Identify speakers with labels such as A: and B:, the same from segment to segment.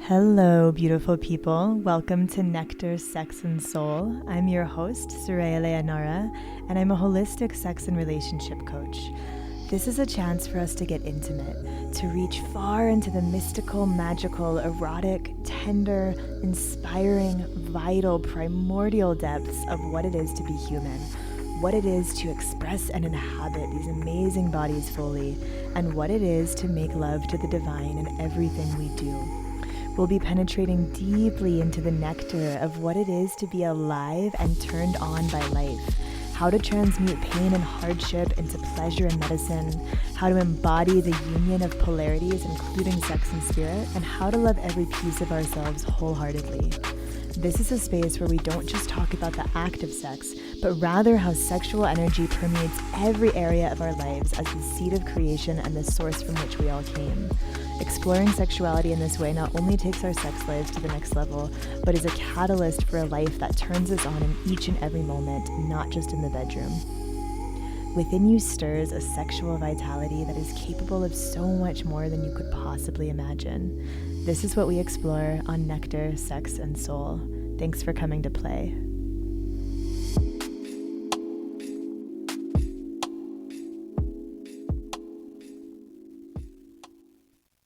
A: Hello, beautiful people. Welcome to Nectar, Sex and Soul. I'm your host, Soraya Leonora, and I'm a holistic sex and relationship coach. This is a chance for us to get intimate, to reach far into the mystical, magical, erotic, tender, inspiring, vital, primordial depths of what it is to be human, what it is to express and inhabit these amazing bodies fully, and what it is to make love to the divine in everything we do. We'll be penetrating deeply into the nectar of what it is to be alive and turned on by life, how to transmute pain and hardship into pleasure and medicine, how to embody the union of polarities, including sex and spirit, and how to love every piece of ourselves wholeheartedly. This is a space where we don't just talk about the act of sex, but rather how sexual energy permeates every area of our lives as the seed of creation and the source from which we all came. Exploring sexuality in this way not only takes our sex lives to the next level, but is a catalyst for a life that turns us on in each and every moment, not just in the bedroom. Within you stirs a sexual vitality that is capable of so much more than you could possibly imagine. This is what we explore on Nectar, Sex, and Soul. Thanks for coming to play.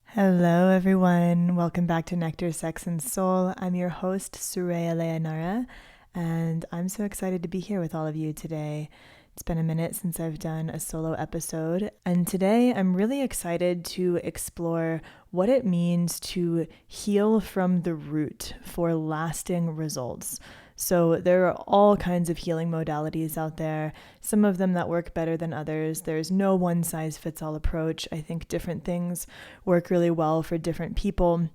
A: Hello, everyone. Welcome back to Nectar, Sex, and Soul. I'm your host, Soraya Leonora, and I'm so excited to be here with all of you today. It's been a minute since I've done a solo episode, and today I'm really excited to explore what it means to heal from the root for lasting results. So there are all kinds of healing modalities out there, some of them that work better than others. There's no one-size-fits-all approach. I think different things work really well for different people.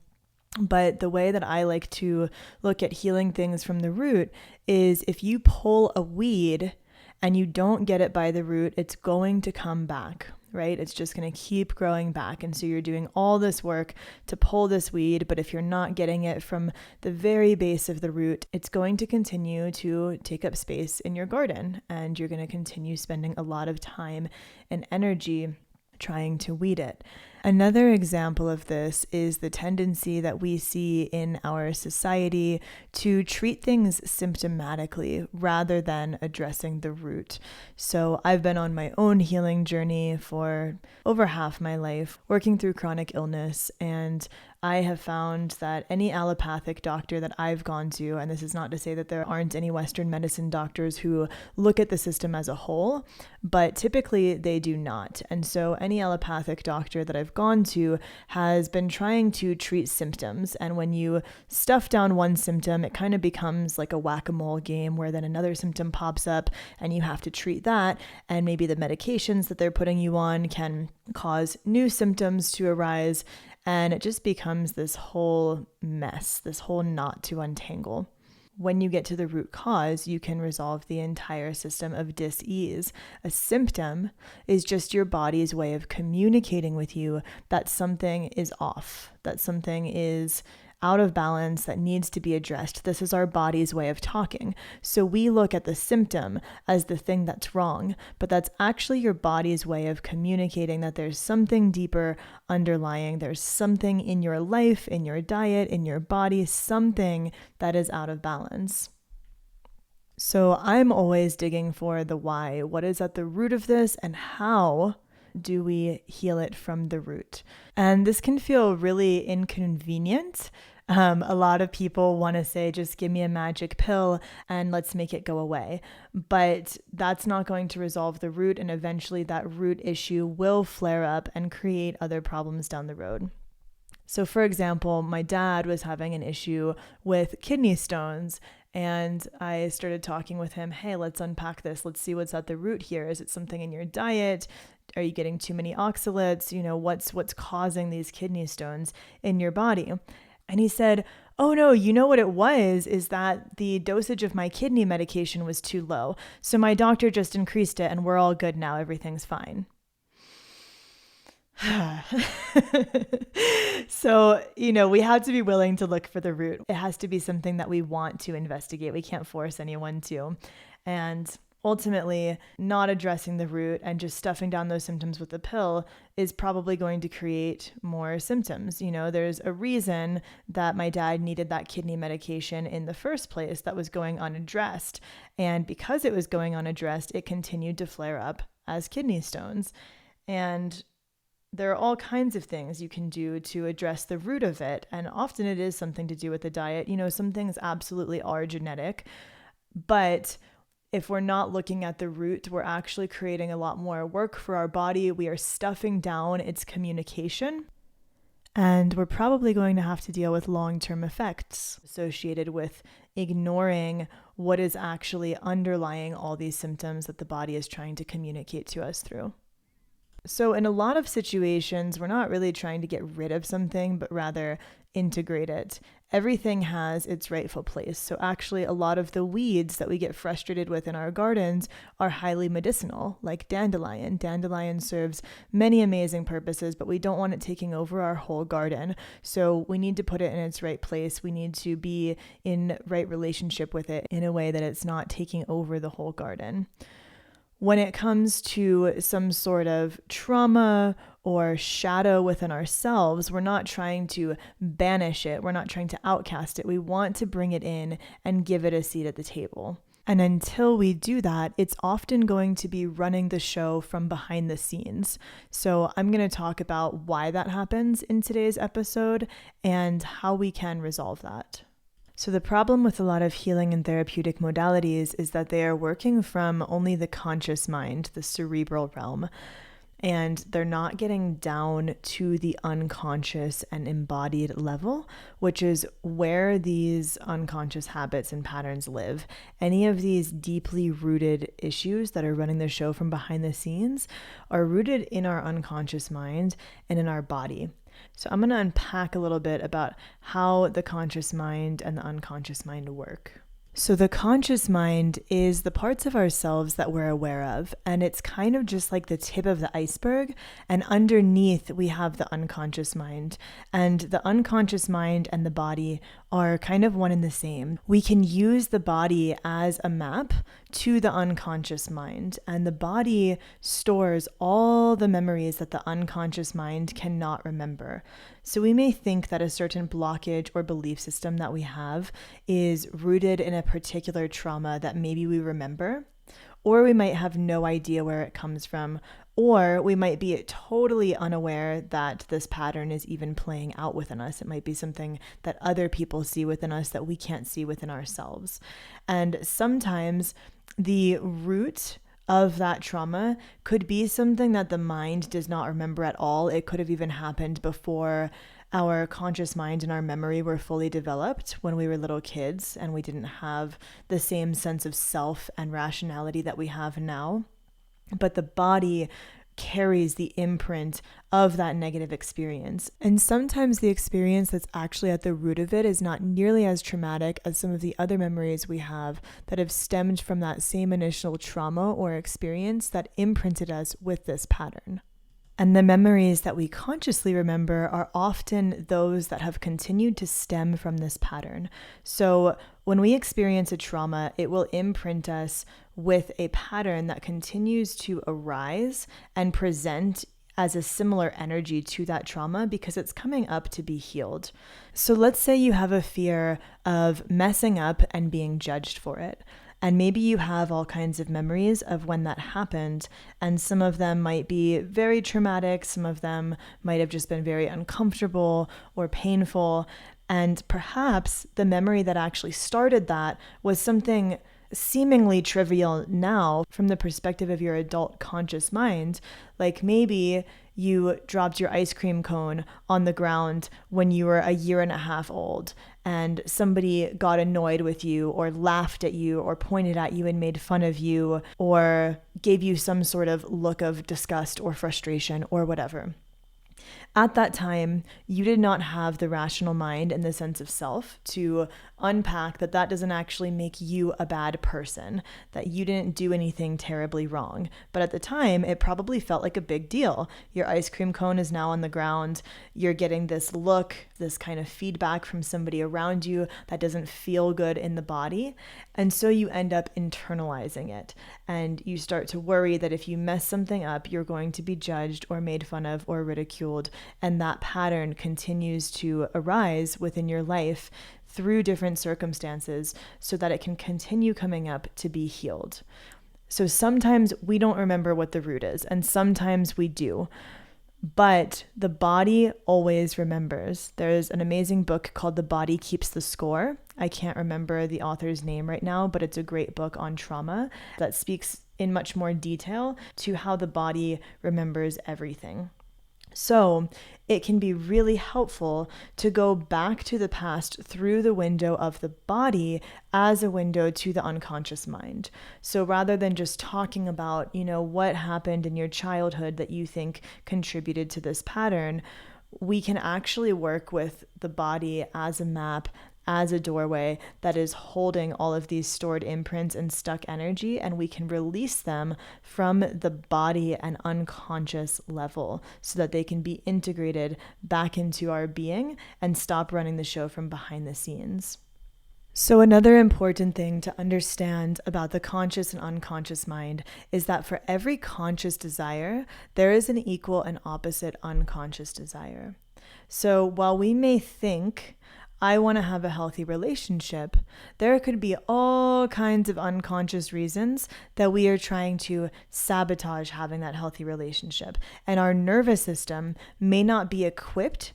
A: But the way that I like to look at healing things from the root is if you pull a weed and you don't get it by the root, it's going to come back, right? It's just going to keep growing back. And so you're doing all this work to pull this weed, but if you're not getting it from the very base of the root, it's going to continue to take up space in your garden, and you're going to continue spending a lot of time and energy trying to weed it. Another example of this is the tendency that we see in our society to treat things symptomatically rather than addressing the root. So I've been on my own healing journey for over half my life, working through chronic illness, and I have found that any allopathic doctor that I've gone to, and this is not to say that there aren't any Western medicine doctors who look at the system as a whole, but typically they do not. And so any allopathic doctor that I've gone to has been trying to treat symptoms. And when you stuff down one symptom, it kind of becomes like a whack-a-mole game where then another symptom pops up and you have to treat that. And maybe the medications that they're putting you on can cause new symptoms to arise. And it just becomes this whole mess, this whole knot to untangle. When you get to the root cause, you can resolve the entire system of dis-ease. A symptom is just your body's way of communicating with you that something is off, that something is out of balance, that needs to be addressed. This is our body's way of talking. So we look at the symptom as the thing that's wrong, but that's actually your body's way of communicating that there's something deeper underlying. There's something in your life, in your diet, in your body, something that is out of balance. So I'm always digging for the why. What is at the root of this, and how do we heal it from the root? And this can feel really inconvenient. A lot of people want to say, just give me a magic pill and let's make it go away. But that's not going to resolve the root, and eventually that root issue will flare up and create other problems down the road. So for example, my dad was having an issue with kidney stones, and I started talking with him, hey, let's unpack this. Let's see what's at the root here. Is it something in your diet? Are you getting too many oxalates? What's causing these kidney stones in your body? And he said, oh no, you know what it was, is that the dosage of my kidney medication was too low. So my doctor just increased it and we're all good now. Everything's fine. So, we have to be willing to look for the root. It has to be something that we want to investigate. We can't force anyone to. And ultimately, not addressing the root and just stuffing down those symptoms with the pill is probably going to create more symptoms. There's a reason that my dad needed that kidney medication in the first place that was going unaddressed. And because it was going unaddressed, it continued to flare up as kidney stones. And there are all kinds of things you can do to address the root of it. And often it is something to do with the diet. Some things absolutely are genetic, but if we're not looking at the root, we're actually creating a lot more work for our body. We are stuffing down its communication, and we're probably going to have to deal with long-term effects associated with ignoring what is actually underlying all these symptoms that the body is trying to communicate to us through. So in a lot of situations, we're not really trying to get rid of something, but rather integrate it. Everything has its rightful place. So actually, a lot of the weeds that we get frustrated with in our gardens are highly medicinal, like dandelion. Dandelion serves many amazing purposes, but we don't want it taking over our whole garden. So we need to put it in its right place. We need to be in right relationship with it in a way that it's not taking over the whole garden. When it comes to some sort of trauma or shadow within ourselves, we're not trying to banish it. We're not trying to outcast it. We want to bring it in and give it a seat at the table. And until we do that, it's often going to be running the show from behind the scenes. So I'm going to talk about why that happens in today's episode and how we can resolve that. So the problem with a lot of healing and therapeutic modalities is that they are working from only the conscious mind, the cerebral realm, and they're not getting down to the unconscious and embodied level, which is where these unconscious habits and patterns live. Any of these deeply rooted issues that are running the show from behind the scenes are rooted in our unconscious mind and in our body. So I'm going to unpack a little bit about how the conscious mind and the unconscious mind work. So the conscious mind is the parts of ourselves that we're aware of, and it's kind of just like the tip of the iceberg, and underneath we have the unconscious mind, and the unconscious mind and the body are kind of one and the same. We can use the body as a map to the unconscious mind, and the body stores all the memories that the unconscious mind cannot remember. So we may think that a certain blockage or belief system that we have is rooted in a particular trauma that maybe we remember, or we might have no idea where it comes from, or we might be totally unaware that this pattern is even playing out within us. It might be something that other people see within us that we can't see within ourselves. And sometimes the root of that trauma could be something that the mind does not remember at all. It could have even happened before our conscious mind and our memory were fully developed, when we were little kids and we didn't have the same sense of self and rationality that we have now. But the body carries the imprint of that negative experience. And sometimes the experience that's actually at the root of it is not nearly as traumatic as some of the other memories we have that have stemmed from that same initial trauma or experience that imprinted us with this pattern. And the memories that we consciously remember are often those that have continued to stem from this pattern. So when we experience a trauma, it will imprint us with a pattern that continues to arise and present as a similar energy to that trauma because it's coming up to be healed. So let's say you have a fear of messing up and being judged for it. And maybe you have all kinds of memories of when that happened, and some of them might be very traumatic, some of them might have just been very uncomfortable or painful, and perhaps the memory that actually started that was something seemingly trivial now from the perspective of your adult conscious mind. Like maybe you dropped your ice cream cone on the ground when you were 1.5 years old and somebody got annoyed with you or laughed at you or pointed at you and made fun of you or gave you some sort of look of disgust or frustration or whatever. At that time, you did not have the rational mind and the sense of self to unpack that that doesn't actually make you a bad person, that you didn't do anything terribly wrong. But at the time, it probably felt like a big deal. Your ice cream cone is now on the ground. You're getting this look, this kind of feedback from somebody around you that doesn't feel good in the body. And so you end up internalizing it. And you start to worry that if you mess something up, you're going to be judged or made fun of or ridiculed. And that pattern continues to arise within your life through different circumstances so that it can continue coming up to be healed. So sometimes we don't remember what the root is, and sometimes we do. But the body always remembers. There's an amazing book called The Body Keeps the Score. I can't remember the author's name right now, but it's a great book on trauma that speaks in much more detail to how the body remembers everything. So it can be really helpful to go back to the past through the window of the body as a window to the unconscious mind. So rather than just talking about, what happened in your childhood that you think contributed to this pattern, we can actually work with the body as a map, as a doorway that is holding all of these stored imprints and stuck energy, and we can release them from the body and unconscious level so that they can be integrated back into our being and stop running the show from behind the scenes. So another important thing to understand about the conscious and unconscious mind is that for every conscious desire, there is an equal and opposite unconscious desire. So while we may think, I want to have a healthy relationship, there could be all kinds of unconscious reasons that we are trying to sabotage having that healthy relationship. And our nervous system may not be equipped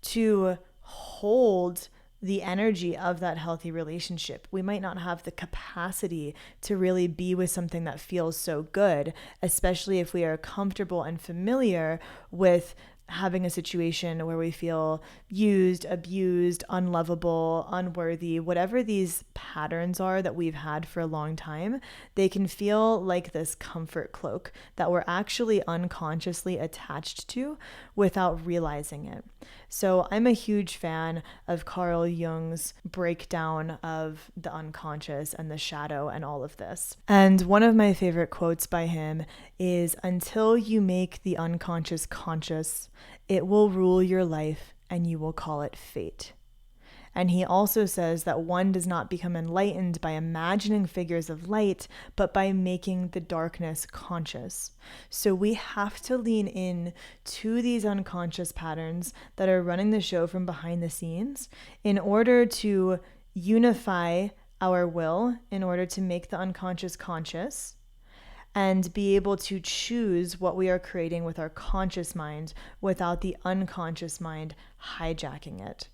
A: to hold the energy of that healthy relationship. We might not have the capacity to really be with something that feels so good, especially if we are comfortable and familiar with having a situation where we feel used, abused, unlovable, unworthy, whatever these patterns are that we've had for a long time, they can feel like this comfort cloak that we're actually unconsciously attached to without realizing it. So I'm a huge fan of Carl Jung's breakdown of the unconscious and the shadow and all of this. And one of my favorite quotes by him is, "Until you make the unconscious conscious, it will rule your life and you will call it fate." And he also says that one does not become enlightened by imagining figures of light, but by making the darkness conscious. So we have to lean in to these unconscious patterns that are running the show from behind the scenes in order to unify our will, in order to make the unconscious conscious, and be able to choose what we are creating with our conscious mind without the unconscious mind hijacking it.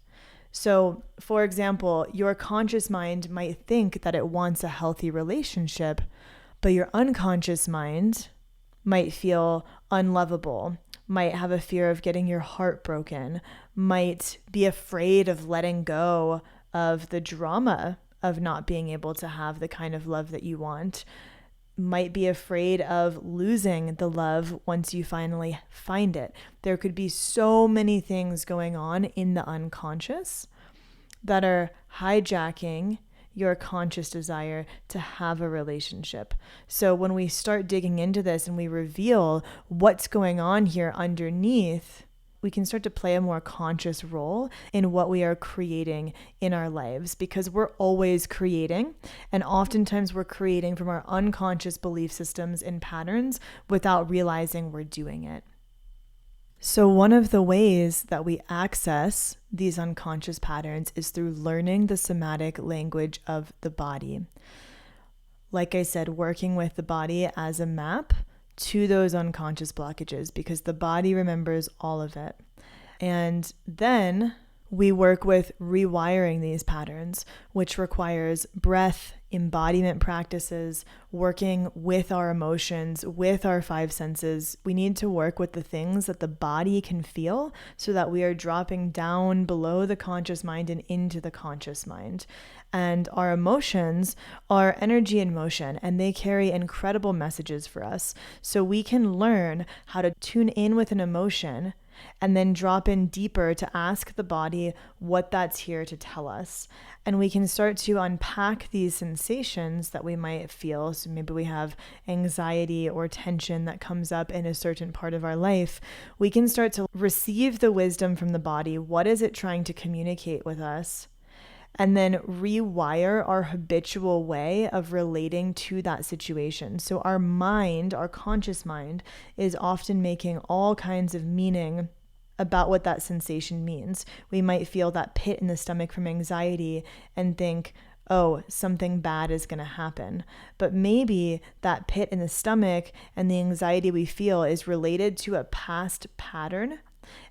A: So, for example, your conscious mind might think that it wants a healthy relationship, but your unconscious mind might feel unlovable, might have a fear of getting your heart broken, might be afraid of letting go of the drama of not being able to have the kind of love that you want, might be afraid of losing the love once you finally find it. There could be so many things going on in the unconscious that are hijacking your conscious desire to have a relationship. So when we start digging into this and we reveal what's going on here underneath, we can start to play a more conscious role in what we are creating in our lives, because we're always creating, and oftentimes we're creating from our unconscious belief systems and patterns without realizing we're doing it. So one of the ways that we access these unconscious patterns is through learning the somatic language of the body. Like I said, working with the body as a map to those unconscious blockages, because the body remembers all of it. And then we work with rewiring these patterns, which requires breath, embodiment practices, working with our emotions, with our five senses. We need to work with the things that the body can feel so that we are dropping down below the conscious mind and into the conscious mind. And our emotions are energy in motion, and they carry incredible messages for us. So we can learn how to tune in with an emotion and then drop in deeper to ask the body what that's here to tell us. And we can start to unpack these sensations that we might feel. So maybe we have anxiety or tension that comes up in a certain part of our life. We can start to receive the wisdom from the body. What is it trying to communicate with us? And then rewire our habitual way of relating to that situation. So our mind, our conscious mind, is often making all kinds of meaning about what that sensation means. We might feel that pit in the stomach from anxiety and think, oh, something bad is going to happen. But maybe that pit in the stomach and the anxiety we feel is related to a past pattern.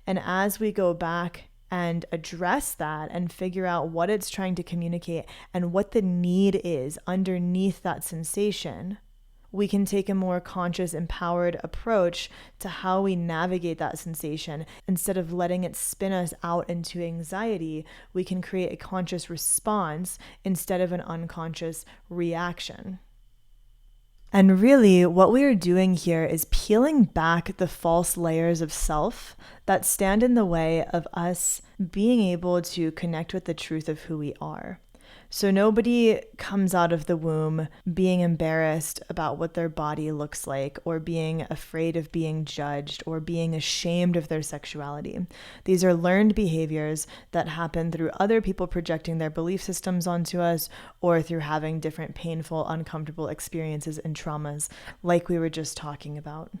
A: And as we go back and address that and figure out what it's trying to communicate and what the need is underneath that sensation, we can take a more conscious, empowered approach to how we navigate that sensation. Instead of letting it spin us out into anxiety, we can create a conscious response instead of an unconscious reaction. And really, what we are doing here is peeling back the false layers of self that stand in the way of us being able to connect with the truth of who we are. So nobody comes out of the womb being embarrassed about what their body looks like, or being afraid of being judged, or being ashamed of their sexuality. These are learned behaviors that happen through other people projecting their belief systems onto us, or through having different painful, uncomfortable experiences and traumas like we were just talking about.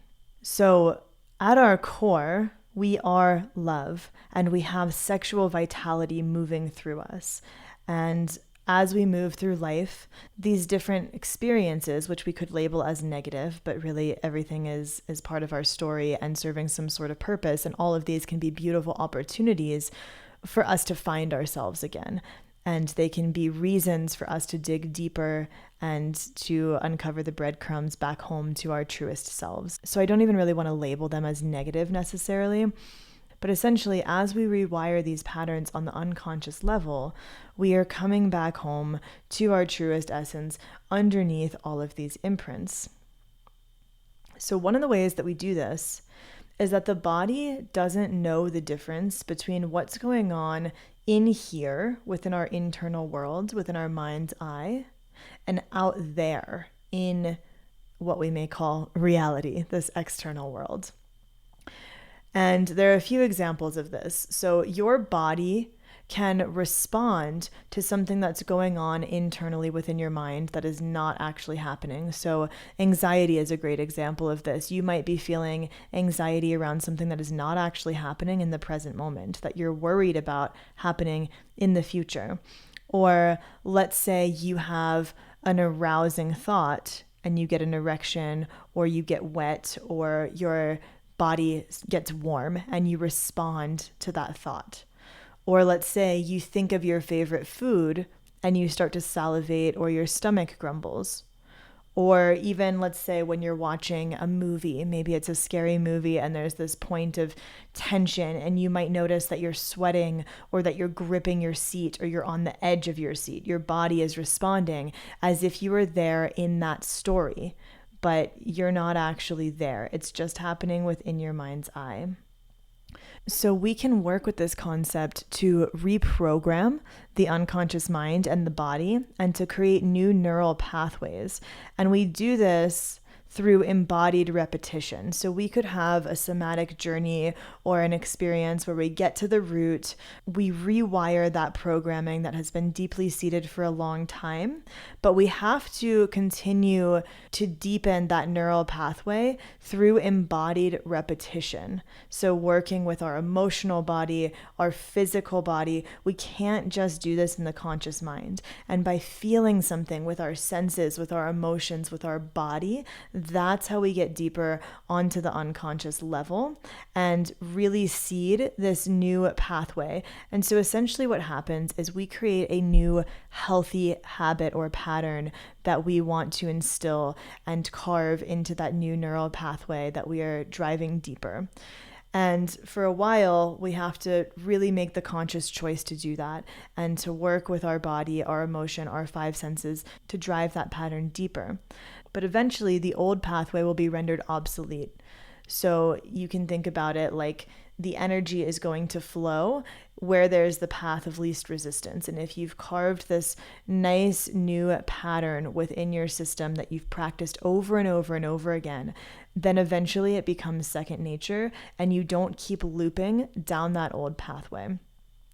A: So at our core, we are love, and we have sexual vitality moving through us. And as we move through life, these different experiences, which we could label as negative, but really everything is part of our story and serving some sort of purpose. And all of these can be beautiful opportunities for us to find ourselves again. And they can be reasons for us to dig deeper and to uncover the breadcrumbs back home to our truest selves. So I don't even really want to label them as negative necessarily. But essentially, as we rewire these patterns on the unconscious level, we are coming back home to our truest essence underneath all of these imprints. So one of the ways that we do this is that the body doesn't know the difference between what's going on in here within our internal world, within our mind's eye, and out there in what we may call reality, this external world. And there are a few examples of this. So your body can respond to something that's going on internally within your mind that is not actually happening. So anxiety is a great example of this. You might be feeling anxiety around something that is not actually happening in the present moment, that you're worried about happening in the future. Or let's say you have an arousing thought and you get an erection, or you get wet, or your body gets warm and you respond to that thought. Or let's say you think of your favorite food and you start to salivate, or your stomach grumbles. Or even let's say when you're watching a movie, maybe it's a scary movie and there's this point of tension and you might notice that you're sweating, or that you're gripping your seat, or you're on the edge of your seat. Your body is responding as if you were there in that story, but you're not actually there. It's just happening within your mind's eye. So we can work with this concept to reprogram the unconscious mind and the body, and to create new neural pathways. And we do this through embodied repetition. So we could have a somatic journey or an experience where we get to the root, we rewire that programming that has been deeply seated for a long time, but we have to continue to deepen that neural pathway through embodied repetition. So working with our emotional body, our physical body, we can't just do this in the conscious mind. And by feeling something with our senses, with our emotions, with our body, that's how we get deeper onto the unconscious level and really seed this new pathway. And so essentially what happens is we create a new healthy habit or pattern that we want to instill and carve into that new neural pathway that we are driving deeper. And for a while, we have to really make the conscious choice to do that and to work with our body, our emotion, our five senses to drive that pattern deeper. But eventually, the old pathway will be rendered obsolete. So you can think about it like the energy is going to flow where there's the path of least resistance. And if you've carved this nice new pattern within your system that you've practiced over and over and over again, then eventually it becomes second nature and you don't keep looping down that old pathway.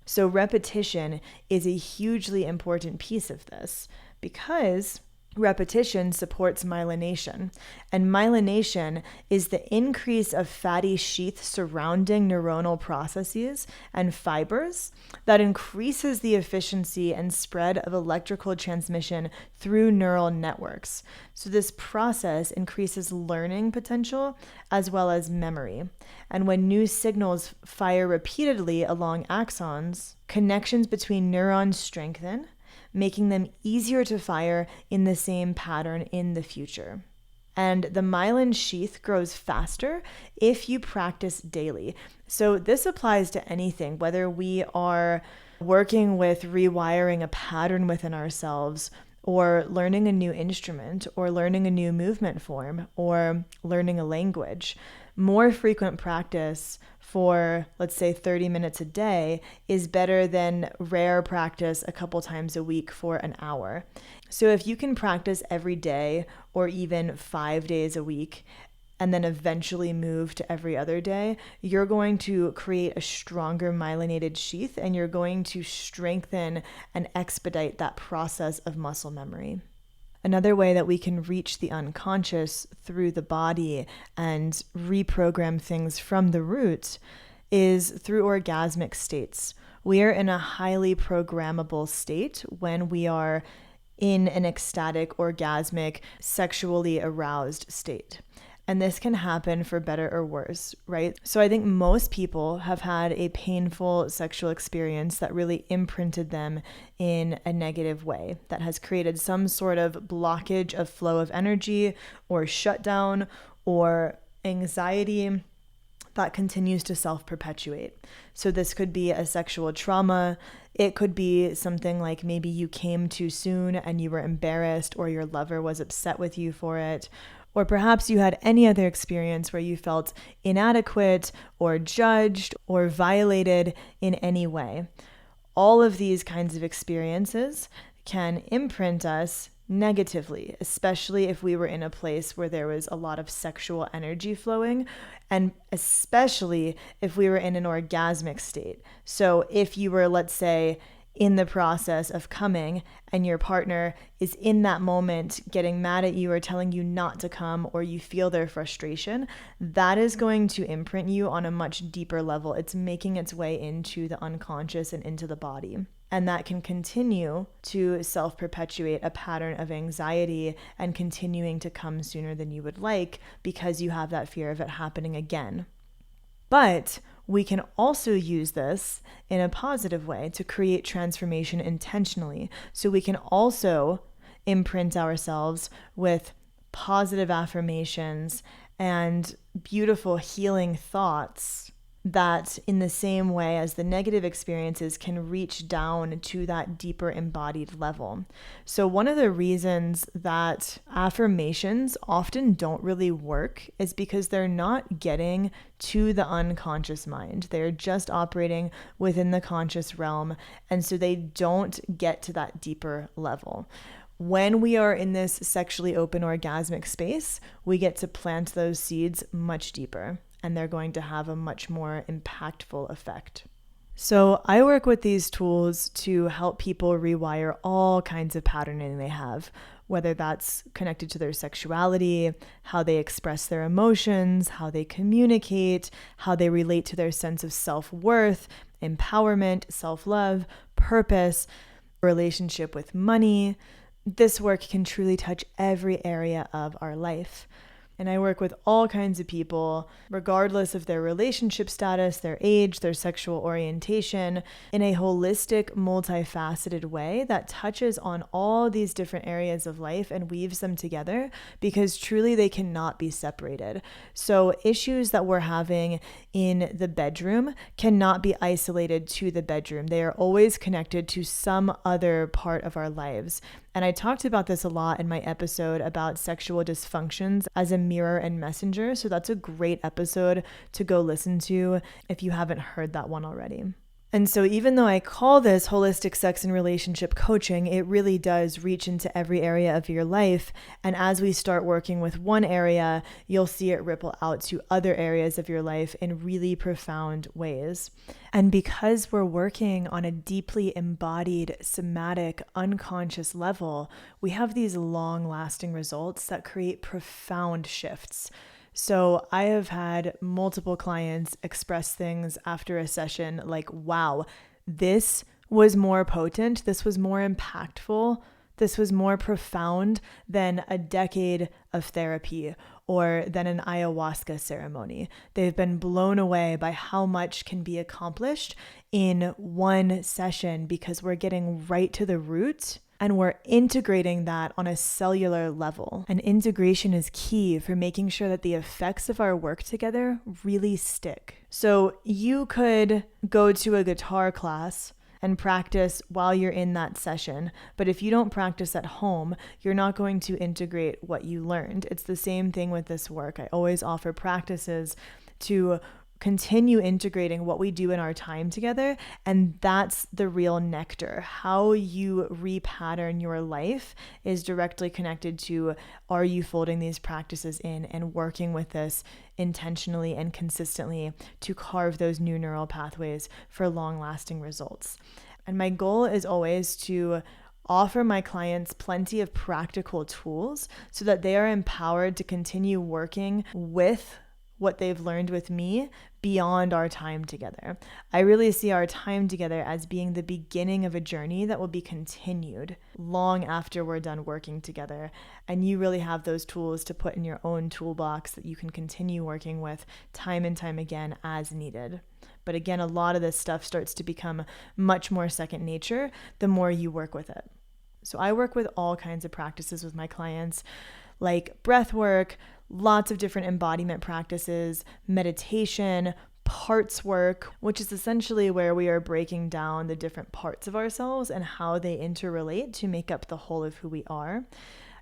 A: So repetition is a hugely important piece of this because repetition supports myelination, and myelination is the increase of fatty sheath surrounding neuronal processes and fibers that increases the efficiency and spread of electrical transmission through neural networks. So this process increases learning potential as well as memory. And when new signals fire repeatedly along axons, connections between neurons strengthen, making them easier to fire in the same pattern in the future. And the myelin sheath grows faster if you practice daily. So this applies to anything, whether we are working with rewiring a pattern within ourselves, or learning a new instrument, or learning a new movement form, or learning a language. More frequent practice for, let's say, 30 minutes a day is better than rare practice a couple times a week for an hour. So if you can practice every day or even 5 days a week, and then eventually move to every other day, you're going to create a stronger myelinated sheath, and you're going to strengthen and expedite that process of muscle memory. Another way that we can reach the unconscious through the body and reprogram things from the root is through orgasmic states. We are in a highly programmable state when we are in an ecstatic, orgasmic, sexually aroused state. And this can happen for better or worse, right? So I think most people have had a painful sexual experience that really imprinted them in a negative way, that has created some sort of blockage of flow of energy or shutdown or anxiety that continues to self-perpetuate. So this could be a sexual trauma. It could be something like maybe you came too soon and you were embarrassed, or your lover was upset with you for it. Or perhaps you had any other experience where you felt inadequate or judged or violated in any way. All of these kinds of experiences can imprint us negatively, especially if we were in a place where there was a lot of sexual energy flowing, and especially if we were in an orgasmic state. So if you were, let's say, in the process of coming and your partner is in that moment getting mad at you or telling you not to come, or you feel their frustration, that is going to imprint you on a much deeper level. It's making its way into the unconscious and into the body. And that can continue to self-perpetuate a pattern of anxiety and continuing to come sooner than you would like because you have that fear of it happening again. But we can also use this in a positive way to create transformation intentionally. So we can also imprint ourselves with positive affirmations and beautiful healing thoughts that, in the same way as the negative experiences, can reach down to that deeper embodied level. So one of the reasons that affirmations often don't really work is because they're not getting to the unconscious mind. They're just operating within the conscious realm, and so they don't get to that deeper level. When we are in this sexually open orgasmic space, we get to plant those seeds much deeper, and they're going to have a much more impactful effect. So I work with these tools to help people rewire all kinds of patterning they have, whether that's connected to their sexuality, how they express their emotions, how they communicate, how they relate to their sense of self-worth, empowerment, self-love, purpose, relationship with money. This work can truly touch every area of our life. And I work with all kinds of people, regardless of their relationship status, their age, their sexual orientation, in a holistic, multifaceted way that touches on all these different areas of life and weaves them together, because truly they cannot be separated. So issues that we're having in the bedroom cannot be isolated to the bedroom. They are always connected to some other part of our lives. And I talked about this a lot in my episode about sexual dysfunctions as a mirror and messenger. So that's a great episode to go listen to if you haven't heard that one already. And so even though I call this holistic sex and relationship coaching, it really does reach into every area of your life. And as we start working with one area, you'll see it ripple out to other areas of your life in really profound ways. And because we're working on a deeply embodied, somatic, unconscious level, we have these long-lasting results that create profound shifts. So I have had multiple clients express things after a session like, wow, this was more potent, this was more impactful, this was more profound than a decade of therapy or than an ayahuasca ceremony. They've been blown away by how much can be accomplished in one session because we're getting right to the root. And we're integrating that on a cellular level. And integration is key for making sure that the effects of our work together really stick. So you could go to a guitar class and practice while you're in that session. But if you don't practice at home, you're not going to integrate what you learned. It's the same thing with this work. I always offer practices to continue integrating what we do in our time together. And that's the real nectar. How you repattern your life is directly connected to, are you folding these practices in and working with this intentionally and consistently to carve those new neural pathways for long-lasting results. And my goal is always to offer my clients plenty of practical tools so that they are empowered to continue working with what they've learned with me beyond our time together. I really see our time together as being the beginning of a journey that will be continued long after we're done working together. And you really have those tools to put in your own toolbox that you can continue working with time and time again as needed. But again, a lot of this stuff starts to become much more second nature the more you work with it. So I work with all kinds of practices with my clients, like breath work, lots of different embodiment practices, meditation, parts work, which is essentially where we are breaking down the different parts of ourselves and how they interrelate to make up the whole of who we are.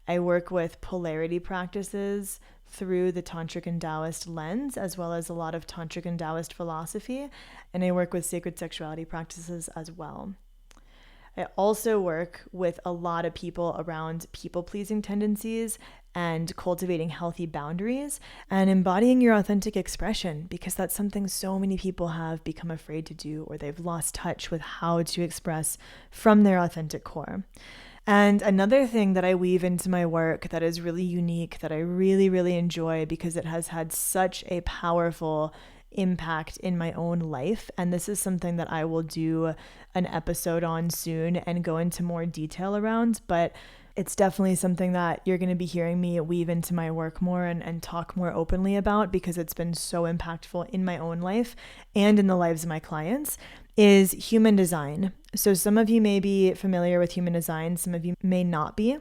A: I work with polarity practices through the Tantric and Taoist lens, as well as a lot of Tantric and Taoist philosophy, and I work with sacred sexuality practices as well. I also work with a lot of people around people-pleasing tendencies and cultivating healthy boundaries and embodying your authentic expression, because that's something so many people have become afraid to do, or they've lost touch with how to express from their authentic core. And another thing that I weave into my work that is really unique, that I really, really enjoy because it has had such a powerful impact in my own life, and this is something that I will do an episode on soon and go into more detail around, but it's definitely something that you're going to be hearing me weave into my work more and talk more openly about, because it's been so impactful in my own life and in the lives of my clients, is human design. So some of you may be familiar with human design, some of you may not be.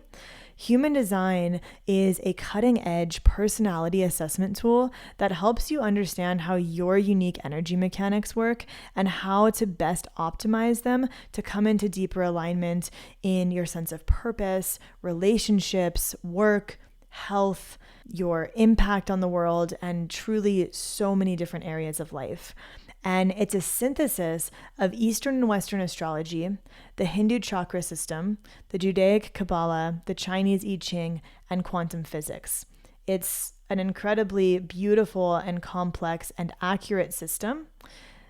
A: Human design is a cutting-edge personality assessment tool that helps you understand how your unique energy mechanics work and how to best optimize them to come into deeper alignment in your sense of purpose, relationships, work, health, your impact on the world, and truly so many different areas of life. And it's a synthesis of Eastern and Western astrology, the Hindu chakra system, the Judaic Kabbalah, the Chinese I Ching, and quantum physics. It's an incredibly beautiful and complex and accurate system.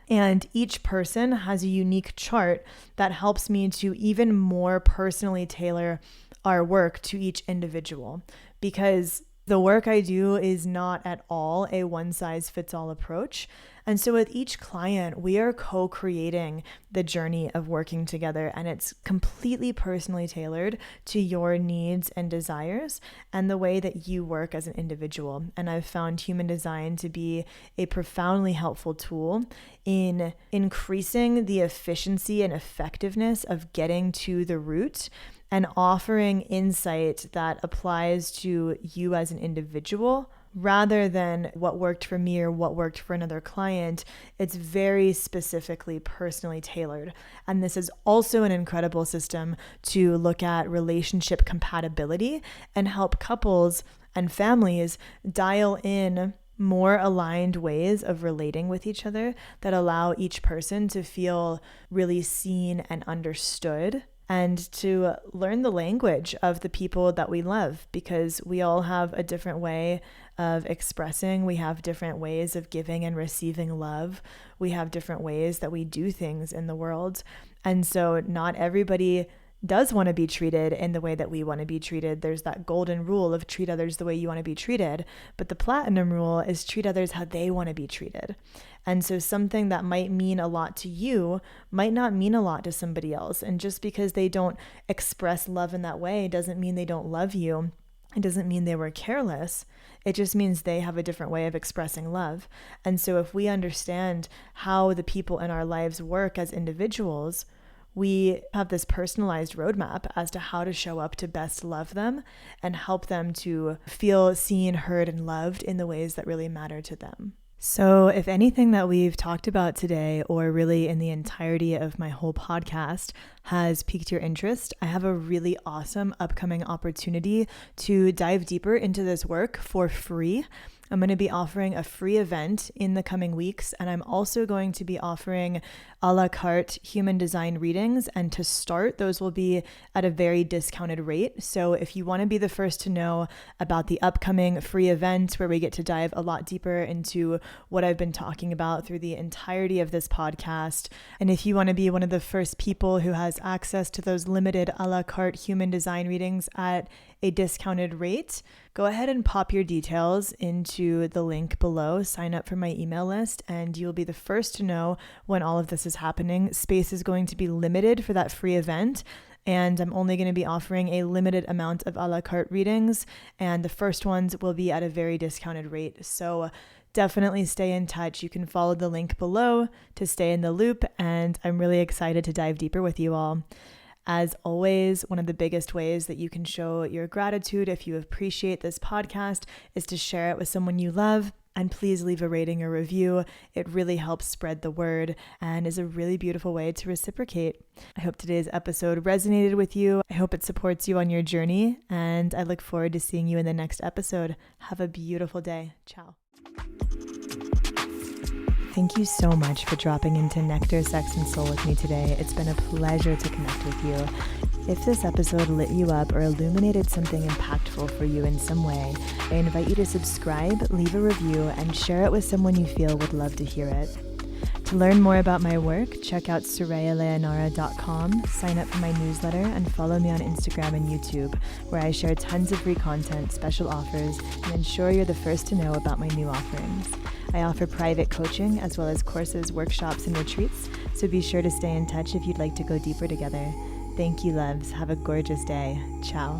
A: And each person has a unique chart that helps me to even more personally tailor our work to each individual, because the work I do is not at all a one-size-fits-all approach. And so with each client, we are co-creating the journey of working together, and it's completely personally tailored to your needs and desires and the way that you work as an individual. And I've found human design to be a profoundly helpful tool in increasing the efficiency and effectiveness of getting to the root and offering insight that applies to you as an individual rather than what worked for me or what worked for another client. It's very specifically personally tailored. And this is also an incredible system to look at relationship compatibility and help couples and families dial in more aligned ways of relating with each other that allow each person to feel really seen and understood, and to learn the language of the people that we love, because we all have a different way of expressing. We have different ways of giving and receiving love. We have different ways that we do things in the world. And so not everybody does want to be treated in the way that we want to be treated. There's that golden rule of treat others the way you want to be treated. But the platinum rule is treat others how they want to be treated. And so something that might mean a lot to you might not mean a lot to somebody else. And just because they don't express love in that way doesn't mean they don't love you. It doesn't mean they were careless. It just means they have a different way of expressing love. And so if we understand how the people in our lives work as individuals, we have this personalized roadmap as to how to show up to best love them and help them to feel seen, heard, and loved in the ways that really matter to them. So if anything that we've talked about today, or really in the entirety of my whole podcast, has piqued your interest, I have a really awesome upcoming opportunity to dive deeper into this work for free. I'm going to be offering a free event in the coming weeks, and I'm also going to be offering a la carte human design readings. And to start, those will be at a very discounted rate. So if you want to be the first to know about the upcoming free event where we get to dive a lot deeper into what I've been talking about through the entirety of this podcast, and if you want to be one of the first people who has access to those limited a la carte human design readings at a discounted rate, go ahead and pop your details into the link below, sign up for my email list, and you'll be the first to know when all of this is happening. Space is going to be limited for that free event, and I'm only going to be offering a limited amount of a la carte readings, and the first ones will be at a very discounted rate. So definitely stay in touch. You can follow the link below to stay in the loop, and I'm really excited to dive deeper with you all. As always, one of the biggest ways that you can show your gratitude if you appreciate this podcast is to share it with someone you love. And please leave a rating or review. It really helps spread the word and is a really beautiful way to reciprocate. I hope today's episode resonated with you. I hope it supports you on your journey, and I look forward to seeing you in the next episode. Have a beautiful day. Ciao. Thank you so much for dropping into Nectar, Sex, and Soul with me today. It's been a pleasure to connect with you. If this episode lit you up or illuminated something impactful for you in some way, I invite you to subscribe, leave a review, and share it with someone you feel would love to hear it. To learn more about my work, check out SorayaLeonara.com, sign up for my newsletter, and follow me on Instagram and YouTube, where I share tons of free content, special offers, and ensure you're the first to know about my new offerings. I offer private coaching as well as courses, workshops, and retreats, so be sure to stay in touch if you'd like to go deeper together. Thank you, loves. Have a gorgeous day. Ciao.